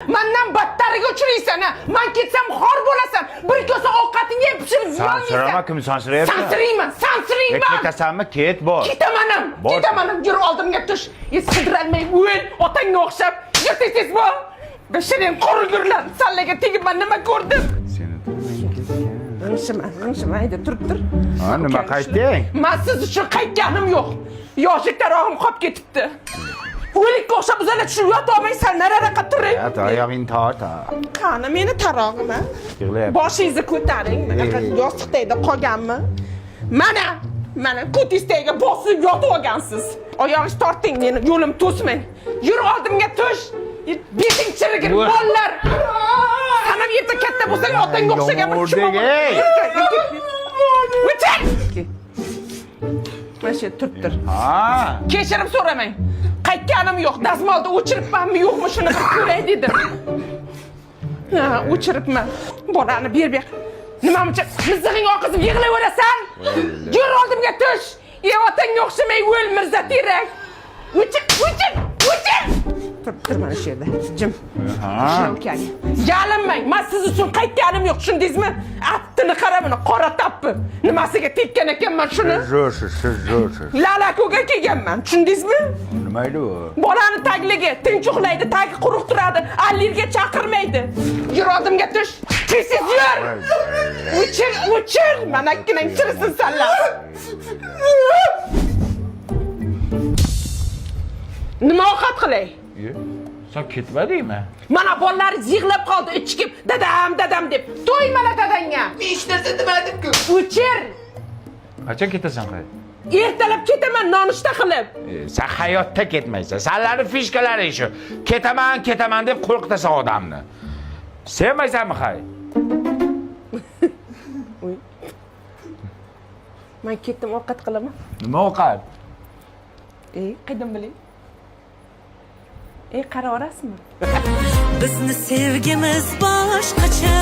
Mendan battariga uchraysan. Men ketsam xor bo'lasan. Bir kosa ovqatingni yeb pishirib yeysan. Sansirama, kim sansirayapti? Sansirayman. Ketasanmi? Ket bor. Ketaman. Yur oldimga tush. Sidiralmay o'l, otangga o'xshab. Yurtisiz bu. Beshiring qurgurlar. Sallaga tegib men nima ko'rdim? G'ingshima, hayda turib tur. Ha, nima qaytding? Men siz uchun qaytganim yo'q. Yoshlik tarog'im qolib ketibdi. O'likka o'xshab uzala tushib yotolmaysan, nariroqqa turing. Oyog'ingni torta. Qani meni tarog'im a? Yig'layapti. Boshingizni ko'taring. Bunaqa yostiqdayda qolganmi? Mana ko'tingizga bosib yotib olgansiz. Oyog'ingizni torting, meni yo'lim to'smang. Yur oldimga tush. Beting chirigir bollar. Sanam yerda katta bo'lsang otangga o'xshagan bir kishi bor. O'ching! Mana shu turibdir. Ha. Kechirim so'ramang. Qaytganim yo'q. Dazmolda o'chiribmanmi yo'qmi shuni bir ko'ray dedim. Ha, o'chiribman. Bolani ber. Nima uchun mizig'ing oqizib yig'layverasan? Yur oldimga tush. Otangga o'xshamay o'l Mirza Terak. O'ching! Tur mana shu yerda. Jim. Ha. Yalinmang. Men siz uchun qaytganim yo'q, tushundingizmi? Attini qara buni, qora tappi. Nimasiga tekkan ekanman shuni? Siz Lalako'ga kelganman, tushundingizmi? Nima edi u? Bolani tagligi tinch uxlaydi, tagi quruq turadi, allergiya chaqirmaydi. Yur oldimga tush. Tez yur. O'chir. Mana ikkinang chirisin sanlar. Nima ovqat qilay? Sen ketmadingmi? Mana bolalaringiz yig'lab qoldi, ichkib dadam deb. To'ymala dadangga. Hech narsa demadim-ku. O'chir. Qachon ketasan qay? Ertalab ketaman nonushta qilib. Sen hayotda ketmaysan. Senlarni fishkalaring shu. Ketaman deb qo'rqitasan odamni. Sevmaysanmi qay? Men ketdim ovqat qilaman. Nima ovqat? Qaydan bilay? Qara orasizmi? Bizni sevgimiz boshqacha